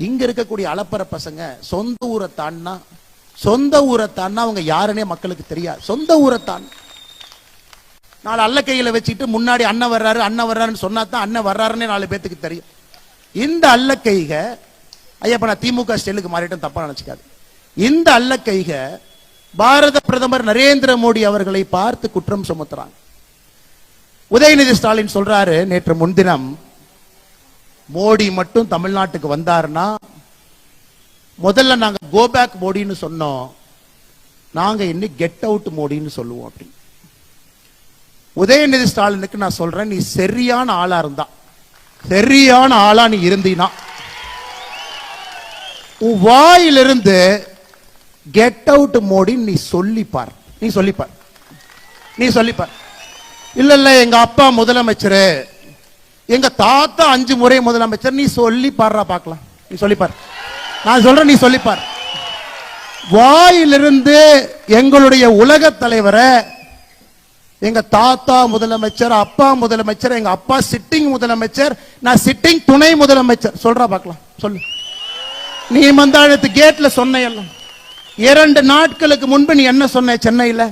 இங்க இருக்கக்கூடிய அலப்பற பசங்க சொந்த ஊரை தாண்டினா அவங்க யாருன்னே மக்களுக்கு தெரியாது. சொந்த ஊரை தான் நாலு அல்ல கையில வச்சுட்டு முன்னாடி அண்ணன் வர்றாருன்னு சொன்னா தான் அண்ணன் வர்றாருன்னே 4 பேத்துக்கு தெரியும். இந்த அல்ல கைக ஐயப்ப நான் திமுக ஸ்டைலுக்கு மாறிட்டும் தப்பா நினைச்சுக்காது. இந்த அல்ல கைக பாரத பிரதமர் நரேந்திர மோடி அவர்களை பார்த்து குற்றம் சுமத்துறாங்க. உதயநிதி ஸ்டாலின் சொல்றாரு, நேற்று முன்தினம் மோடி மட்டும் தமிழ்நாட்டுக்கு வந்தாருன்னா முதல்ல நாங்க கோ பேக் மோடின்னு சொன்னோம், நாங்க இன்னைக்கு கெட் அவுட் மோடின்னு சொல்லுவோம் அப்படி. உதயநிதி ஸ்டாலினுக்கு நான் சொல்றேன், நீ சரியான ஆளா இருந்தா, சரியான ஆளா நீ இருந்தீனா உன் வாயிலிருந்து கெட் அவுட் மோடி நீ சொல்லிப்பார். இல்ல இல்ல எங்க அப்பா முதலமைச்சர், எங்க தாத்தா 5 முறை முதலமைச்சர், நீ சொல்லி பாடுறா பார்க்கலாம். நீ சொல்லிப்பார். நான் சொல்றேன், நீ சொல்லிப்பார். வாயிலிருந்து எங்களுடைய உலக தலைவரை எங்க தாத்தா முதலமைச்சர், அப்பா முதலமைச்சர், எங்க அப்பா சிட்டிங் முதலமைச்சர், நான் சிட்டிங் துணை முதலமைச்சர் சொல்றா பார்க்கலாம். சொல்லு. நீ மந்தாழத்து கேட்ல சொன்ன எல்லாம் 2 நாட்களுக்கு முன்பு நீ என்ன சொன்ன சென்னையில?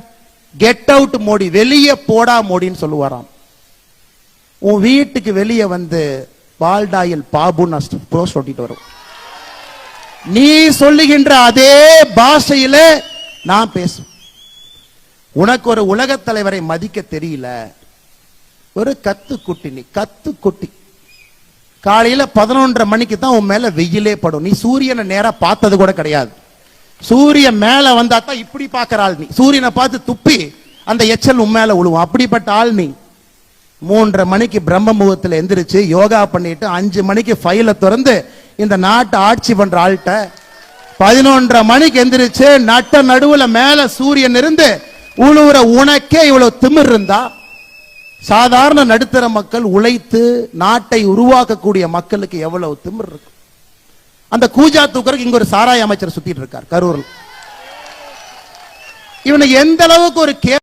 கெட் அவுட் மோடி, வெளியே போடா மோடின்னு சொல்லுவாராம். உன் வீட்டுக்கு வெளியே வந்து பால்டாயில் பாபு போஸ்ட் ஒட்டிட்டு வரும். நீ சொல்லுகின்ற அதே பாஷையில நான் பேசுவேன். உனக்கு ஒரு உலக தலைவரை மதிக்க தெரியல, ஒரு கத்துக்குட்டி. நீ கத்துக்குட்டி. காலையில 11:30 மணிக்கு தான் உன் மேல வெயிலே படும். நீ சூரியனை நேரா பார்த்தது கூட கிடையாது. சூரியன் மேல வந்தா தான் இப்படி பாக்குற ஆள் நீ. சூரியனை பார்த்து துப்பி அந்த எச்சல் உன் மேல விழுவும். அப்படிப்பட்ட ஆள் நீ. 3:30 மணிக்கு பிரம்ம முகூர்த்தத்தில் எந்திரிச்சு யோகா பண்ணிட்டு 5 மணிக்கு ஃபைலை திறந்து இந்த நாட்டை ஆட்சி பண்ற ஆள்கிட்ட 11:30 மணிக்கு எந்திரிச்சு நட்ட நடுவுல மேல சூரியன் இருந்து உழுவுற உனக்கே இவ்வளவு திமிர் இருந்தா, சாதாரண நடுத்தர மக்கள் உழைத்து நாட்டை உருவாக்கக்கூடிய மக்களுக்கு எவ்வளவு திமிர் இருக்கு? அந்த கூஜா தூக்கருக்கு இங்க ஒரு சாராய அமைச்சர் சுத்திட்டு இருக்கார் கரூர்ல. இவனுக்கு எந்த அளவுக்கு ஒரு